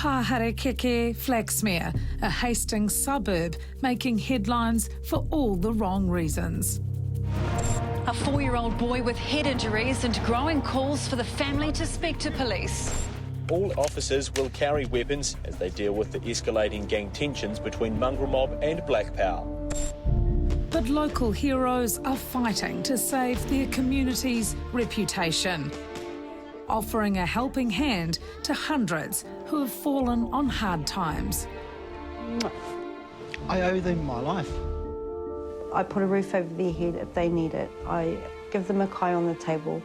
Pāharakeke, Flaxmere, a Hastings suburb, making headlines for all the wrong reasons. A 4-year-old boy with head injuries and growing calls for the family to speak to police. All officers will carry weapons as they deal with the escalating gang tensions between mongrel mob and black power. But local heroes are fighting to save their community's reputation, offering a helping hand to hundreds who have fallen on hard times. I owe them my life. I put a roof over their head if they need it. I give them a kai on the table.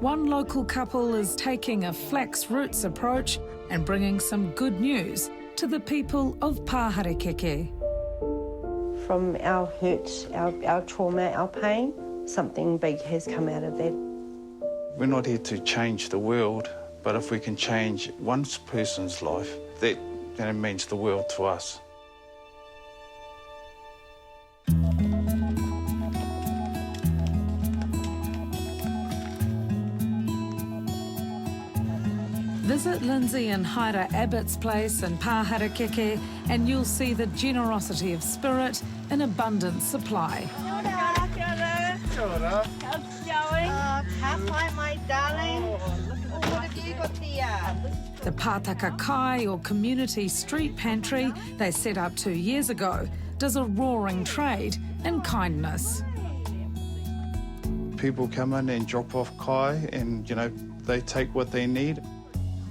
One local couple is taking a flax roots approach and bringing some good news to the people of Pāharakeke. From our hurt, our trauma, our pain, something big has come out of that. We're not here to change the world, but if we can change one person's life, that means the world to us. Visit Lynsey and Haira Abbott's place in Pāharakeke and you'll see the generosity of spirit in abundant supply. How's it going? Hi, my darling. What have you got here? The Pātaka Kai, or community street pantry they set up 2 years ago, does a roaring trade in kindness. People come in and drop off kai and, they take what they need.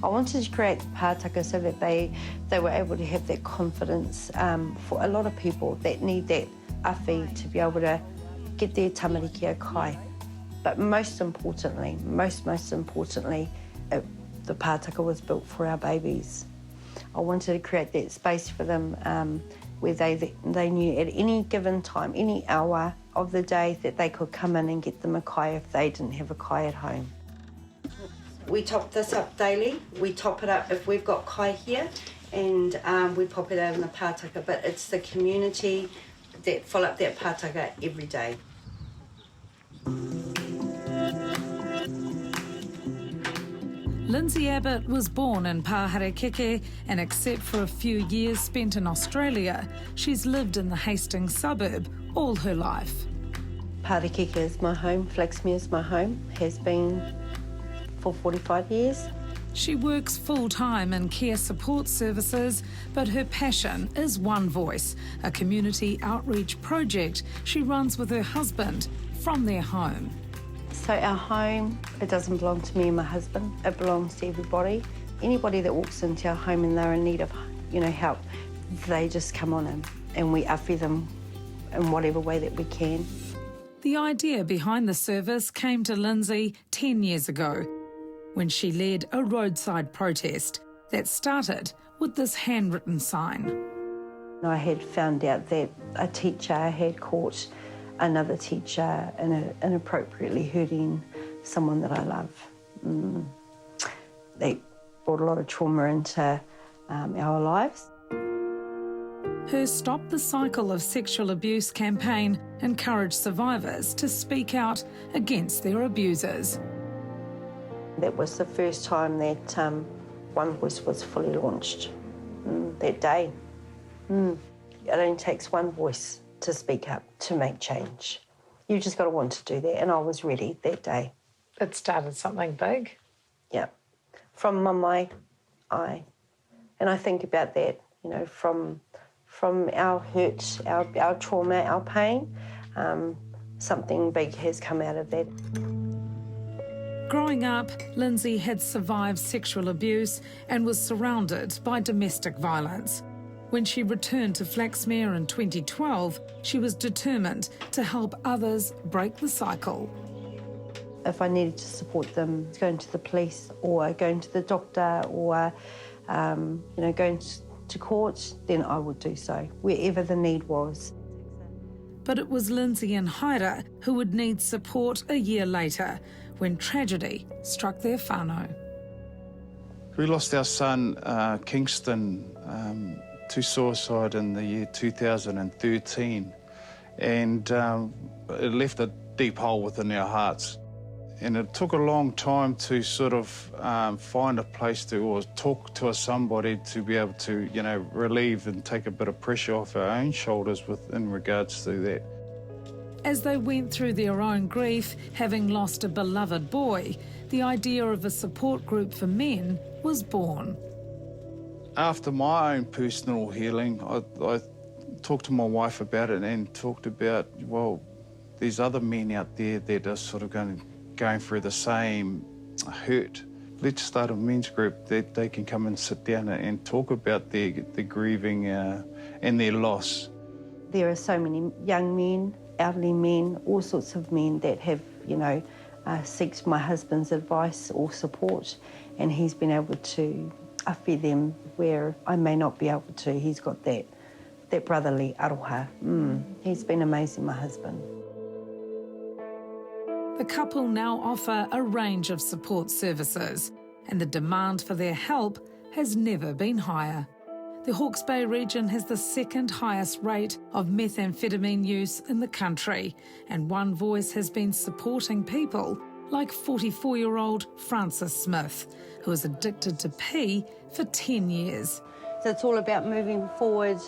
I wanted to create pātaka so that they were able to have that confidence for a lot of people that need that awhi to be able to get their tamariki o kai. But most importantly, the pātaka was built for our babies. I wanted to create that space for them where they knew at any given time, any hour of the day, that they could come in and get them a kai if they didn't have a kai at home. We top this up daily. We top it up if we've got kai here, and we pop it out in the pātaka. But it's the community that fill up that pātaka every day. Lynsey Abbott was born in Pāharakeke, and except for a few years spent in Australia, she's lived in the Hastings suburb all her life. Pāharakeke is my home. Flaxmere is my home. Has been for 45 years. She works full-time in care support services, but her passion is One Voice, a community outreach project she runs with her husband from their home. So our home, it doesn't belong to me and my husband. It belongs to everybody. Anybody that walks into our home and they're in need of, help, they just come on in and we awhi them in whatever way that we can. The idea behind the service came to Lynsey 10 years ago, when she led a roadside protest that started with this handwritten sign. I had found out that a teacher had caught another teacher inappropriately hurting someone that I love. They brought a lot of trauma into our lives. Her Stop the Cycle of Sexual Abuse campaign encouraged survivors to speak out against their abusers. That was the first time that One Voice was fully launched, that day. It only takes one voice to speak up, to make change. You just got to want to do that, and I was ready that day. It started something big. Yeah, from Māngai, and I think about that, from our hurt, our trauma, our pain, something big has come out of that. Growing up, Lynsey had survived sexual abuse and was surrounded by domestic violence. When she returned to Flaxmere in 2012, she was determined to help others break the cycle. If I needed to support them going to the police or going to the doctor or, going to court, then I would do so, wherever the need was. But it was Lynsey and Haira who would need support a year later, when tragedy struck their whānau. We lost our son, Kingston, to suicide in the year 2013, and it left a deep hole within our hearts. And it took a long time to sort of find a place to, or talk to somebody to be able to, you know, relieve and take a bit of pressure off our own shoulders in regards to that. As they went through their own grief, having lost a beloved boy, the idea of a support group for men was born. After my own personal healing, I talked to my wife about it and talked about, well, there's other men out there that are sort of going through the same hurt. Let's start a men's group that they can come and sit down and talk about their grieving and their loss. There are so many young men, elderly men, all sorts of men that have, you know, seeks my husband's advice or support, and he's been able to awhi them where I may not be able to. He's got that brotherly aroha. He's been amazing, my husband. The couple now offer a range of support services, and the demand for their help has never been higher. The Hawke's Bay region has the second highest rate of methamphetamine use in the country, and One Voice has been supporting people like 44-year-old Frances Smith, who was addicted to pee for 10 years. So it's all about moving forward.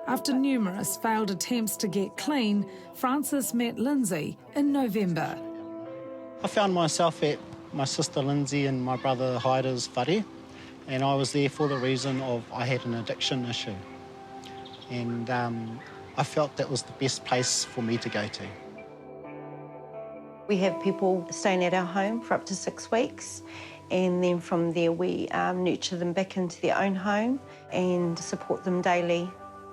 After numerous failed attempts to get clean, Frances met Lynsey in November. I found myself at my sister Lynsey and my brother Haida's whare, and I was there for the reason of I had an addiction issue. And I felt that was the best place for me to go to. We have people staying at our home for up to 6 weeks, and then from there we nurture them back into their own home and support them daily,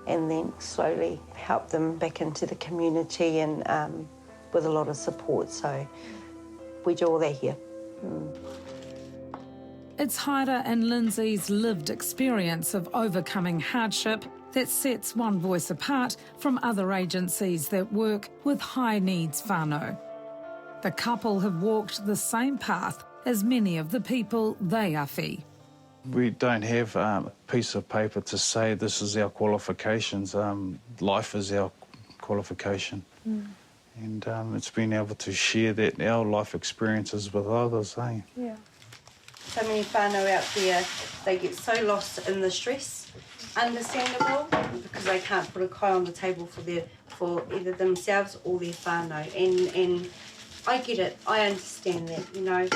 and then slowly help them back into the community and with a lot of support. So we do all that here. It's Haira and Lynsey's lived experience of overcoming hardship that sets One Voice apart from other agencies that work with high needs whānau. The couple have walked the same path as many of the people they awhi. We don't have a piece of paper to say this is our qualifications. Life is our qualification. And it's been able to share that, our life experiences with others, eh? Yeah. So many whānau out there, they get so lost in the stress. Understandable, because they can't put a kai on the table for either themselves or their whānau. And I get it, I understand that, you know.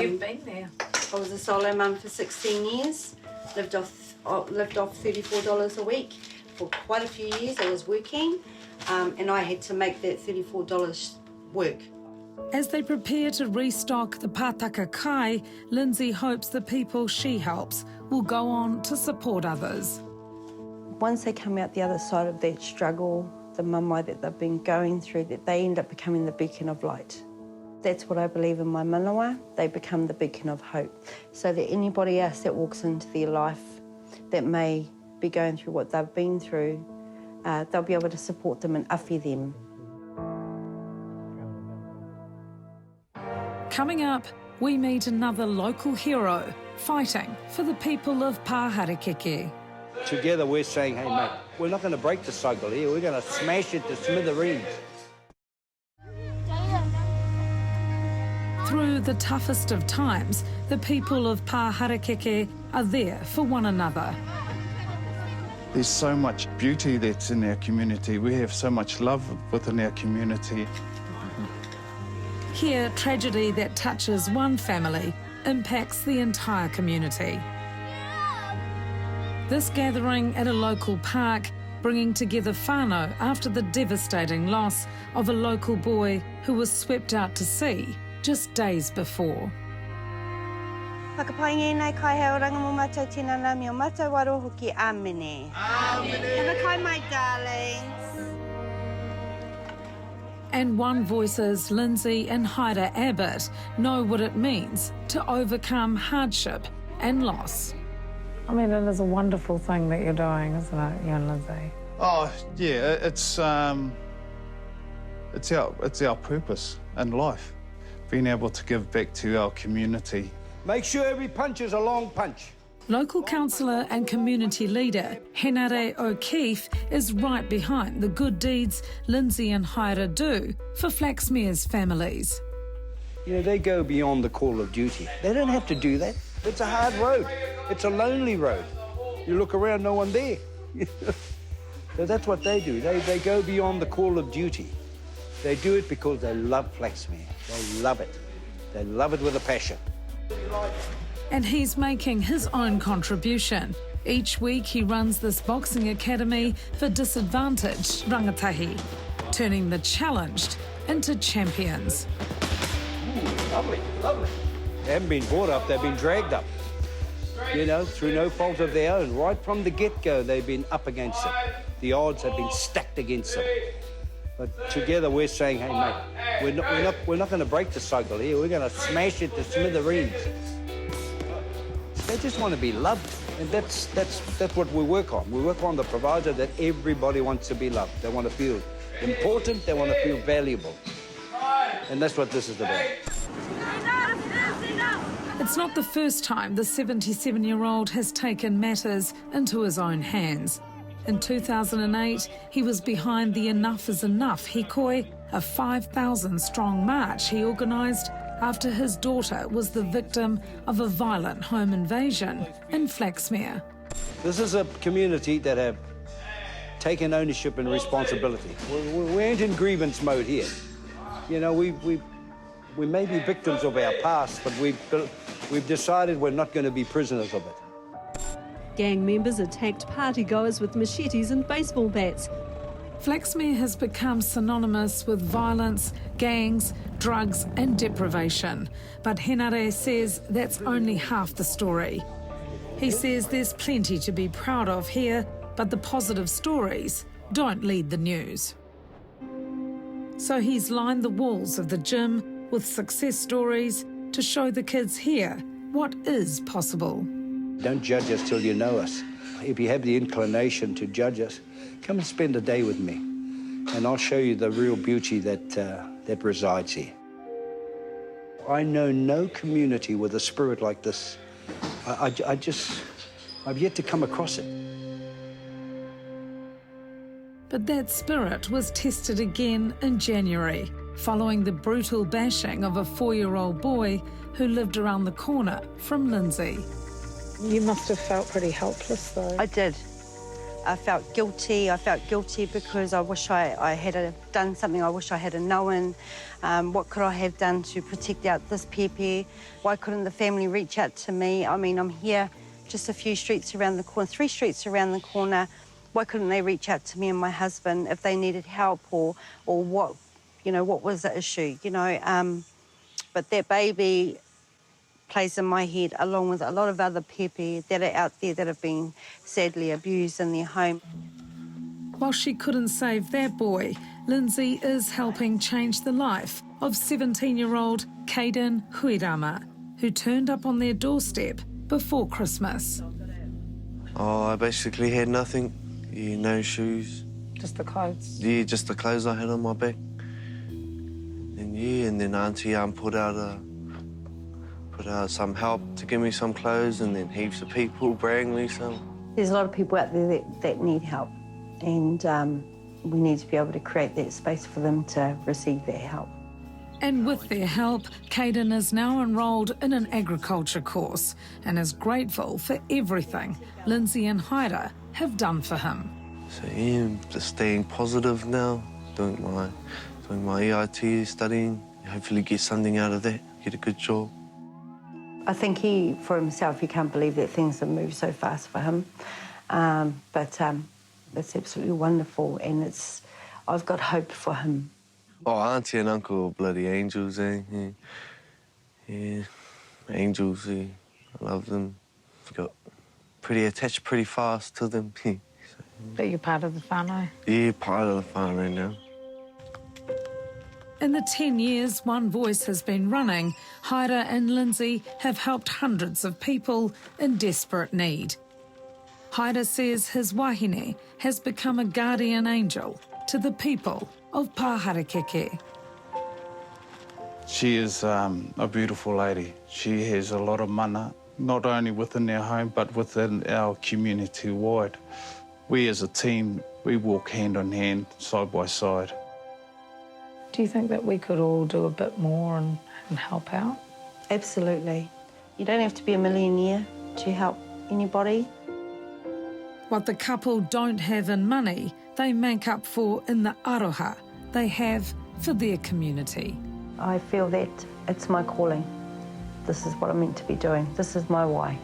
You've been there. I was a solo mum for 16 years, lived off $34 a week. For quite a few years I was working, and I had to make that $34 work. As they prepare to restock the pātaka kai, Lynsey hopes the people she helps will go on to support others. Once they come out the other side of that struggle, the mamae that they've been going through, that they end up becoming the beacon of light. That's what I believe in my manawa. They become the beacon of hope. So that anybody else that walks into their life that may be going through what they've been through, they'll be able to support them and awhi them. Coming up, we meet another local hero fighting for the people of Pāharakeke. Together we're saying, hey mate, we're not going to break the cycle here, we're going to smash it to smithereens. Through the toughest of times, the people of Pāharakeke are there for one another. There's so much beauty that's in our community. We have so much love within our community. Here, tragedy that touches one family impacts the entire community. This gathering at a local park, bringing together whānau after the devastating loss of a local boy who was swept out to sea just days before. Whakapainga nei kai hea o ranga mo mātou tinana mi o mātou waro hoki āmene. Āmene. Have a kai, my darlings. And One Voice's Lynsey and Haira Abbott know what it means to overcome hardship and loss. I mean, it is a wonderful thing that you're doing, isn't it, you and Lynsey? Oh, yeah, it's our purpose in life, being able to give back to our community. Make sure every punch is a long punch. Local councillor and community leader Henare O'Keefe is right behind the good deeds Lynsey and Haira do for Flaxmere's families. You know, they go beyond the call of duty. They don't have to do that. It's a hard road. It's a lonely road. You look around, no one there. So that's what they do. They go beyond the call of duty. They do it because they love Flaxmere. They love it. They love it with a passion. And he's making his own contribution. Each week he runs this boxing academy for disadvantaged rangatahi, turning the challenged into champions. Ooh, lovely, lovely. They haven't been brought up, they've been dragged up. You know, through no fault of their own. Right from the get-go, they've been up against it. The odds have been stacked against them. But together we're saying, hey, mate, we're not going to break the cycle here. We're going to smash it to smithereens. They just want to be loved, and that's what we work on. We work on the proviso that everybody wants to be loved. They want to feel important. They want to feel valuable, and that's what this is about. It's not the first time the 77-year-old has taken matters into his own hands. In 2008, he was behind the Enough is Enough hikoi, a 5,000-strong march he organised after his daughter was the victim of a violent home invasion in Flaxmere. This is a community that have taken ownership and responsibility. We ain't in grievance mode here. You know, we may be victims of our past, but we've decided we're not going to be prisoners of it. Gang members attacked partygoers with machetes and baseball bats. Flaxmere has become synonymous with violence, gangs, drugs and deprivation. But Henare says that's only half the story. He says there's plenty to be proud of here, but the positive stories don't lead the news. So he's lined the walls of the gym with success stories to show the kids here what is possible. Don't judge us till you know us. If you have the inclination to judge us, come and spend a day with me, and I'll show you the real beauty that resides here. I know no community with a spirit like this. I've yet to come across it. But that spirit was tested again in January, following the brutal bashing of a 4-year-old boy who lived around the corner from Lynsey. You must have felt pretty helpless, though. I did. I felt guilty. I felt guilty because I wish I had done something. I wish I had known. What could I have done to protect out this pepe? Why couldn't the family reach out to me? I mean, I'm here just a few streets around the corner, 3 streets around the corner. Why couldn't they reach out to me and my husband if they needed help or what, you know, what was the issue, you know? But that baby plays in my head along with a lot of other pepe that are out there that have been sadly abused in their home. While she couldn't save that boy, Lynsey is helping change the life of 17-year-old Kayden Huirama, who turned up on their doorstep before Christmas. Oh, I basically had nothing. Yeah, no shoes. Just the clothes? Yeah, just the clothes I had on my back. And then Auntie put out some help to give me some clothes, and then heaps of people bring me some. There's a lot of people out there that need help, and we need to be able to create that space for them to receive that help. And with their help, Kayden is now enrolled in an agriculture course and is grateful for everything Lynsey and Haira have done for him. So yeah, just staying positive now, doing my EIT, studying, hopefully get something out of that, get a good job. I think for himself, he can't believe that things have moved so fast for him. But it's absolutely wonderful, and I've got hope for him. Oh, Auntie and Uncle are bloody angels, eh? Yeah, angels, eh? I love them. Got pretty attached pretty fast to them. But you're part of the whānau? Yeah, part of the whānau now. In the 10 years One Voice has been running, Haira and Lynsey have helped hundreds of people in desperate need. Haira says his wahine has become a guardian angel to the people of Pāharakeke. She is a beautiful lady. She has a lot of mana, not only within our home, but within our community wide. We as a team, we walk hand in hand, side by side. Do you think that we could all do a bit more and and help out? Absolutely. You don't have to be a millionaire to help anybody. What the couple don't have in money, they make up for in the aroha they have for their community. I feel that it's my calling. This is what I'm meant to be doing. This is my why.